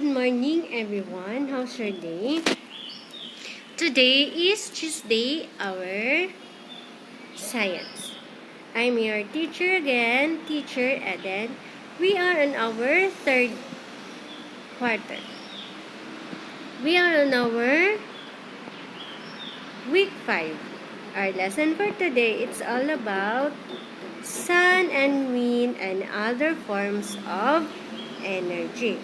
Good morning, everyone. How's your day? Today is Tuesday, our science. I'm your teacher again, Teacher Eden. We are on our third quarter. We are on our week 5. Our lesson for today, it's all about sun and wind and other forms of energy.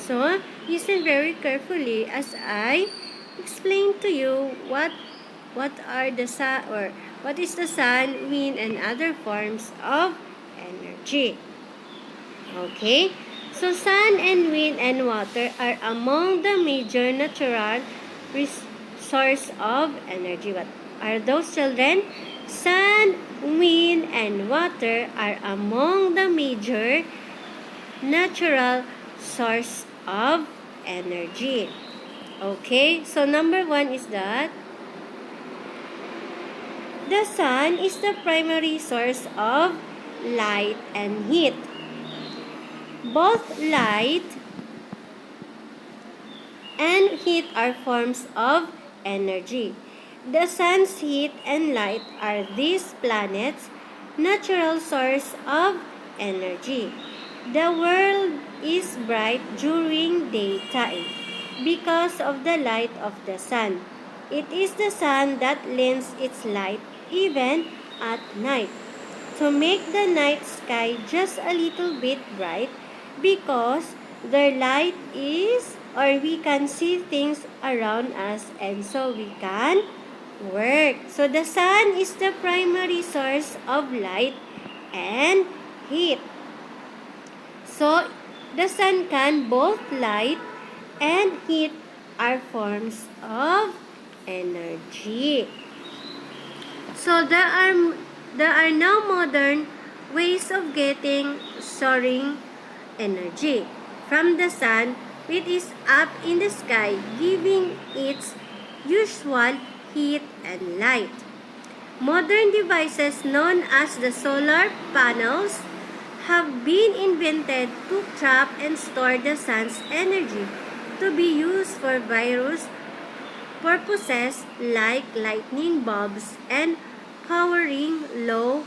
So, listen very carefully as I explain to you what are the sun or what is the sun, wind, and other forms of energy. Okay? So, sun and wind and water are among the major natural source of energy. What are those, children? Sun, wind, and water are among the major natural source of energy. Okay, so number 1 is that the sun is the primary source of light and heat. Both light and heat are forms of energy. The sun's heat and light are these planets' natural source of energy. The world is bright during daytime because of the light of the sun. It is the sun that lends its light even at night to make the night sky just a little bit bright because their light is or we can see things around us and so we can work. So the sun is the primary source of light and heat. So, the sun can both light and heat are forms of energy. So, there are now modern ways of getting storing energy from the sun, which is up in the sky, giving its usual heat and light. Modern devices known as the solar panels have been invented to trap and store the sun's energy to be used for various purposes like lighting bulbs and powering low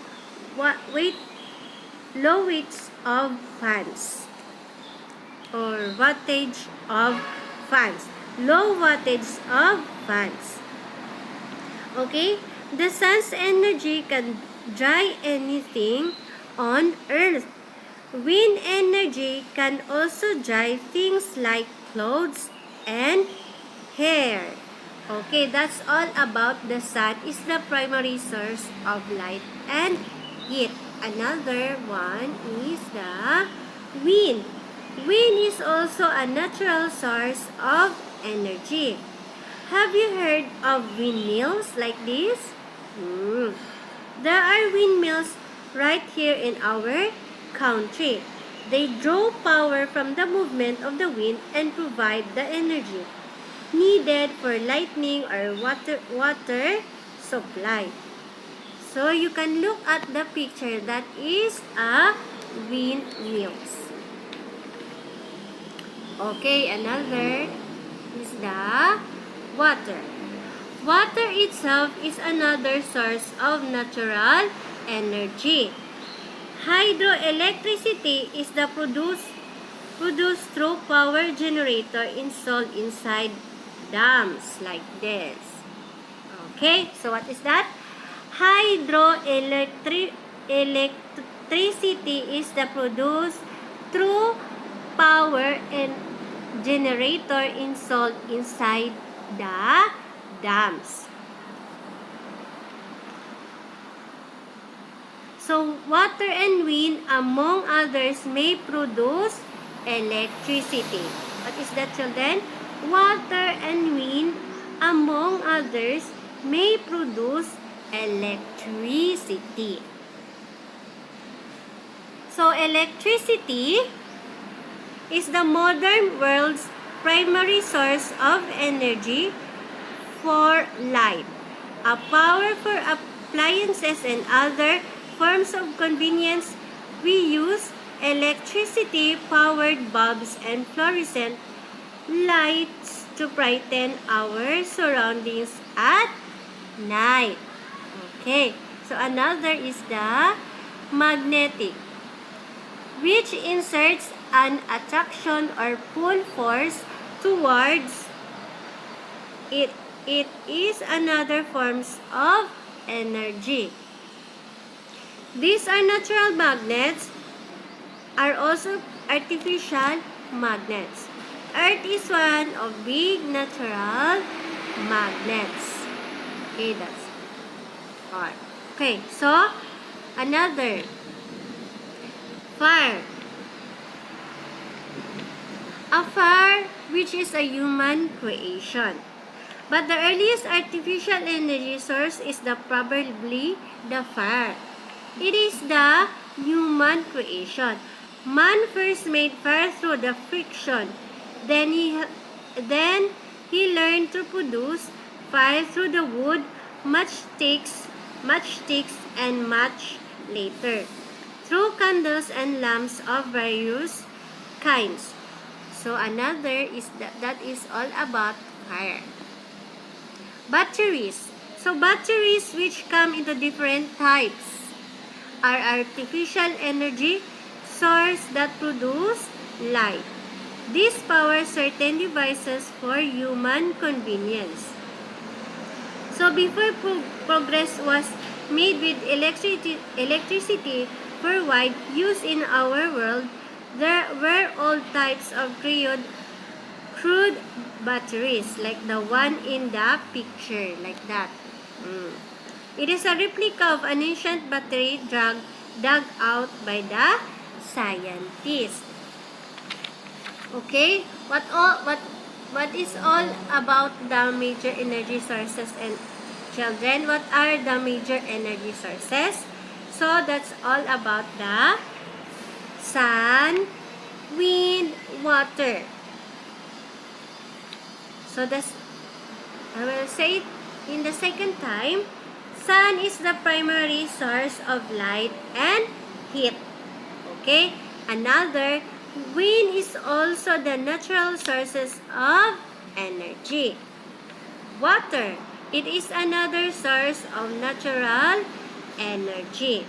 weights of fans or wattage of fans. Low wattage of fans. Okay? The sun's energy can dry anything on Earth. Wind energy can also dry things like clothes and hair. Okay, that's all about the sun. Is the primary source of light and heat. Another one is the wind. Wind is also a natural source of energy. Have you heard of windmills like this? There are windmills right here in our country. They draw power from the movement of the wind and provide the energy needed for lighting or water supply. So you can look at the picture that is a windmills. Okay, another is the water. Water itself is another source of natural energy. Hydroelectricity is the produced through power generator installed inside dams like this. Okay, so what is that? Hydroelectricity is the produced through power and generator installed inside the dams. So, water and wind, among others, may produce electricity. What is that, children? Water and wind, among others, may produce electricity. So, electricity is the modern world's primary source of energy for light, a power for appliances and other forms of convenience we use electricity-powered bulbs and fluorescent lights to brighten our surroundings at night. Okay, so another is the magnetic, which inserts an attraction or pull force towards it. It is another forms of energy. These are natural magnets, are also artificial magnets. Earth is one of big natural magnets. Okay, that's all. Okay, so another fire. A fire which is a human creation. But the earliest artificial energy source is probably the fire. It is the human creation. Man first made fire through the friction. Then he learned to produce fire through the wood, matchsticks, and match later, through candles and lamps of various kinds. So another is that is all about fire. Batteries. So batteries, which come into different types, are artificial energy source that produce light. This powers certain devices for human convenience. So before progress was made with electricity for wide use in our world, there were all types of crude batteries, like the one in the picture, like that. It is a replica of an ancient battery dug out by the scientists. Okay, what is all about the major energy sources? And children, what are the major energy sources? So that's all about the sun, wind, water. So I will say it in the second time. Sun is the primary source of light and heat. Okay? Another, wind is also the natural sources of energy. Water, it is another source of natural energy.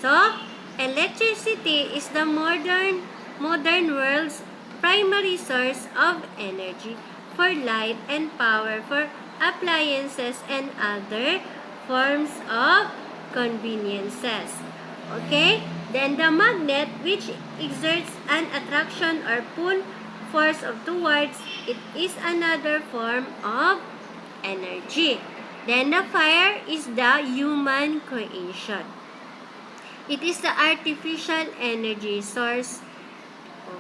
So, electricity is the modern world's primary source of energy for light and power for appliances and other forms of conveniences. Okay? Then the magnet, which exerts an attraction or pull force towards it, is another form of energy. Then the fire is the human creation. It is the artificial energy source.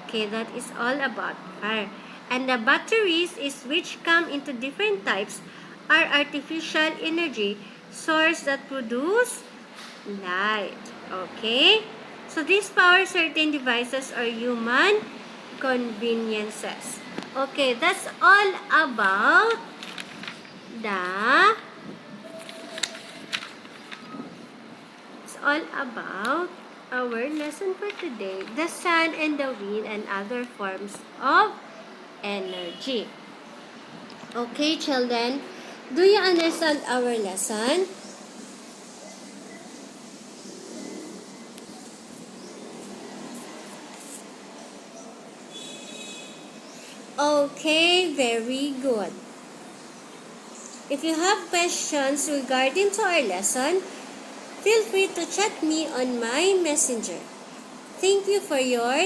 Okay, that is all about fire. And the batteries, is which come into different types, are artificial energy source that produce light. Okay? So these power certain devices or human conveniences. Okay, that's all about our lesson for today, the sun and the wind and other forms of energy. Okay, children, do you understand our lesson? Okay, very good. If you have questions regarding to our lesson, feel free to chat me on my messenger. Thank you for your